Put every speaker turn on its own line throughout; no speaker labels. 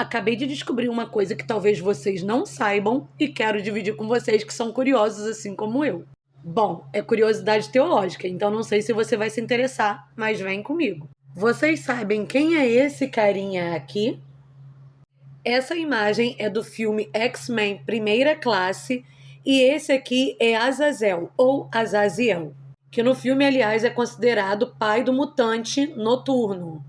Acabei de descobrir uma coisa que talvez vocês não saibam e quero dividir com vocês que são curiosos assim como eu. Bom, é curiosidade teológica, então não sei se você vai se interessar, mas vem comigo. Vocês sabem quem é esse carinha aqui? Essa imagem é do filme X-Men Primeira Classe e esse aqui é Azazel, ou Azaziel, que no filme, aliás, é considerado pai do mutante Noturno.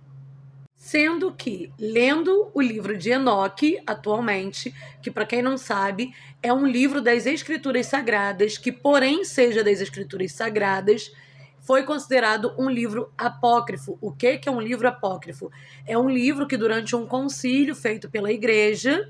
Sendo que, lendo o livro de Enoque, atualmente, que para quem não sabe, é um livro das Escrituras Sagradas, que porém seja das Escrituras Sagradas, foi considerado um livro apócrifo. O que é um livro apócrifo? É um livro que durante um concílio feito pela igreja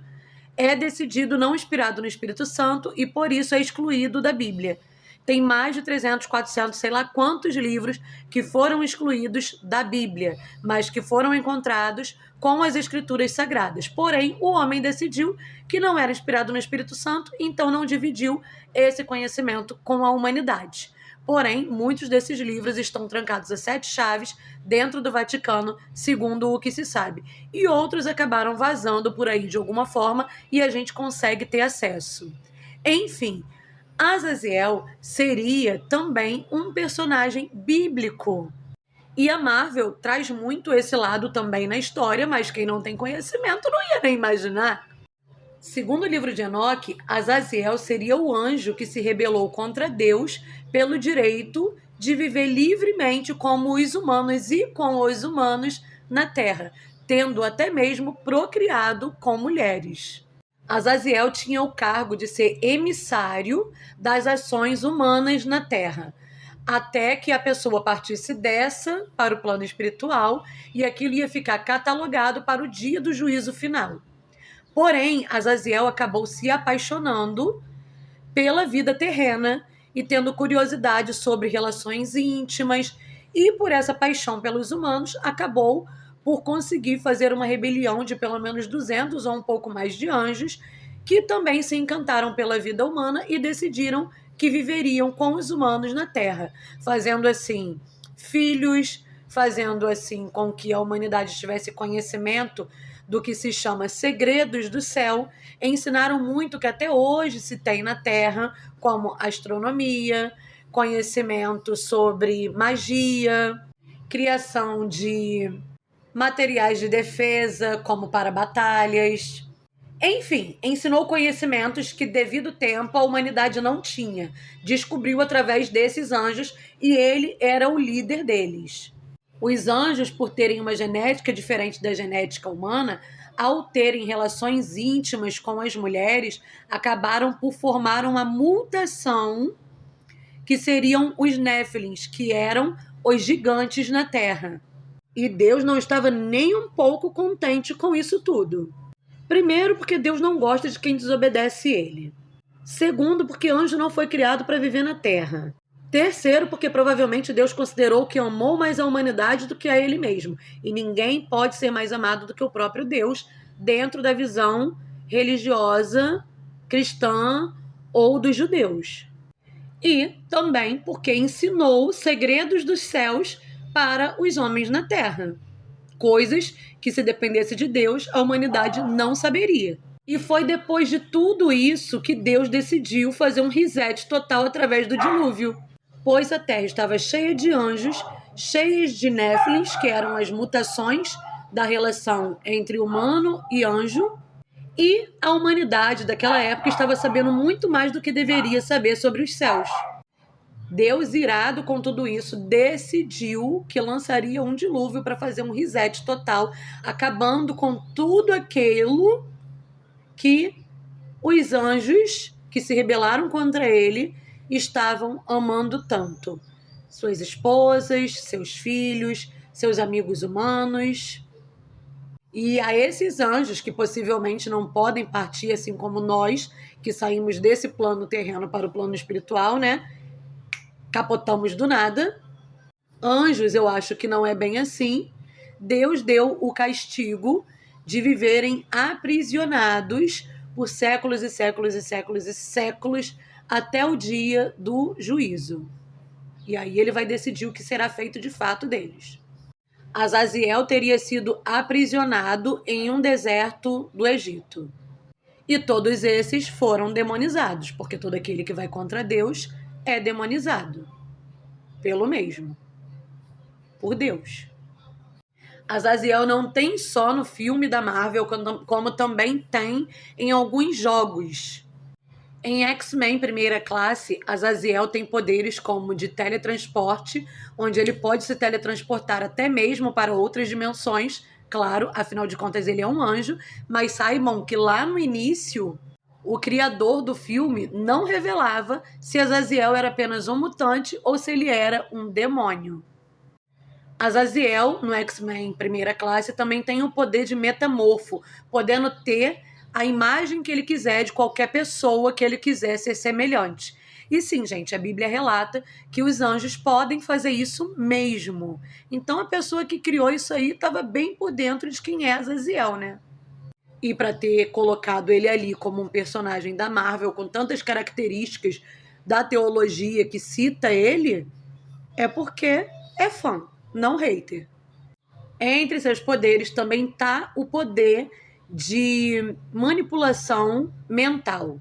é decidido não inspirado no Espírito Santo e por isso é excluído da Bíblia. Tem mais de 300, 400, sei lá quantos livros que foram excluídos da Bíblia, mas que foram encontrados com as Escrituras Sagradas. Porém, o homem decidiu que não era inspirado no Espírito Santo, então não dividiu esse conhecimento com a humanidade. Porém, muitos desses livros estão trancados a 7 chaves dentro do Vaticano, segundo o que se sabe. E outros acabaram vazando por aí de alguma forma e a gente consegue ter acesso. Enfim, Azaziel seria também um personagem bíblico. E a Marvel traz muito esse lado também na história, mas quem não tem conhecimento não ia nem imaginar. Segundo o livro de Enoque, Azaziel seria o anjo que se rebelou contra Deus pelo direito de viver livremente como os humanos e com os humanos na Terra, tendo até mesmo procriado com mulheres. Azaziel tinha o cargo de ser emissário das ações humanas na Terra, até que a pessoa partisse dessa para o plano espiritual e aquilo ia ficar catalogado para o dia do juízo final. Porém, Azaziel acabou se apaixonando pela vida terrena e tendo curiosidade sobre relações íntimas, e por essa paixão pelos humanos, acabou por conseguir fazer uma rebelião de pelo menos 200 ou um pouco mais de anjos, que também se encantaram pela vida humana e decidiram que viveriam com os humanos na Terra, fazendo assim filhos, fazendo assim com que a humanidade tivesse conhecimento do que se chama segredos do céu, ensinaram muito que até hoje se tem na Terra, como astronomia, conhecimento sobre magia, criação de materiais de defesa, como para batalhas. Enfim, ensinou conhecimentos que, devido tempo, a humanidade não tinha. Descobriu através desses anjos e ele era o líder deles. Os anjos, por terem uma genética diferente da genética humana, ao terem relações íntimas com as mulheres, acabaram por formar uma mutação que seriam os Néfilins, que eram os gigantes na Terra. E Deus não estava nem um pouco contente com isso tudo. Primeiro, porque Deus não gosta de quem desobedece ele. Segundo, porque anjo não foi criado para viver na Terra. Terceiro, porque provavelmente Deus considerou que amou mais a humanidade do que a ele mesmo. E ninguém pode ser mais amado do que o próprio Deus, dentro da visão religiosa, cristã ou dos judeus. E também porque ensinou segredos dos céus para os homens na Terra. Coisas que, se dependesse de Deus, a humanidade não saberia. E foi depois de tudo isso que Deus decidiu fazer um reset total através do dilúvio, pois a Terra estava cheia de anjos, cheias de néfilins, que eram as mutações da relação entre humano e anjo, e a humanidade daquela época estava sabendo muito mais do que deveria saber sobre os céus. Deus, irado com tudo isso, decidiu que lançaria um dilúvio para fazer um reset total, acabando com tudo aquilo que os anjos que se rebelaram contra ele estavam amando tanto. Suas esposas, seus filhos, seus amigos humanos. E a esses anjos, que possivelmente não podem partir, assim como nós, que saímos desse plano terreno para o plano espiritual, né? Capotamos do nada. Anjos, eu acho que não é bem assim. Deus deu o castigo de viverem aprisionados por séculos e séculos e séculos e séculos até o dia do juízo. E aí ele vai decidir o que será feito de fato deles. Azaziel teria sido aprisionado em um deserto do Egito. E todos esses foram demonizados, porque todo aquele que vai contra Deus é demonizado pelo mesmo, por Deus. Azaziel não tem só no filme da Marvel, como também tem em alguns jogos. Em X-Men Primeira Classe, Azaziel tem poderes como de teletransporte, onde ele pode se teletransportar até mesmo para outras dimensões. Claro, afinal de contas ele é um anjo, mas saibam que lá no início, o criador do filme não revelava se Azaziel era apenas um mutante ou se ele era um demônio. Azaziel, no X-Men Primeira Classe, também tem o poder de metamorfo, podendo ter a imagem que ele quiser de qualquer pessoa que ele quiser ser semelhante. E sim, gente, a Bíblia relata que os anjos podem fazer isso mesmo. Então a pessoa que criou isso aí estava bem por dentro de quem é Azaziel, né? E para ter colocado ele ali como um personagem da Marvel com tantas características da teologia que cita ele, é porque é fã, não hater. Entre seus poderes também está o poder de manipulação mental,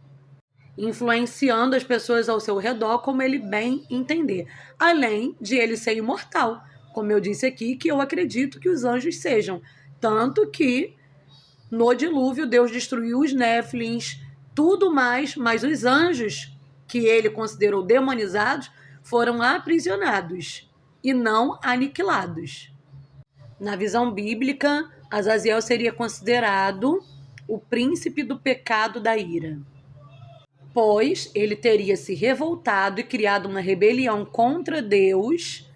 influenciando as pessoas ao seu redor como ele bem entender. Além de ele ser imortal, como eu disse aqui, que eu acredito que os anjos sejam. Tanto que no dilúvio Deus destruiu os Néfilins, tudo mais, mas os anjos que ele considerou demonizados foram aprisionados e não aniquilados. Na visão bíblica, Azaziel seria considerado o príncipe do pecado da ira, pois ele teria se revoltado e criado uma rebelião contra Deus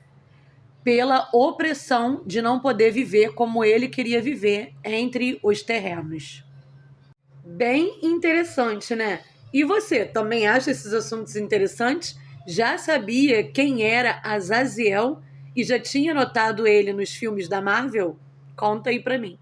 pela opressão de não poder viver como ele queria viver entre os terrenos. Bem interessante, né? E você, também acha esses assuntos interessantes? Já sabia quem era Azaziel e já tinha notado ele nos filmes da Marvel? Conta aí pra mim.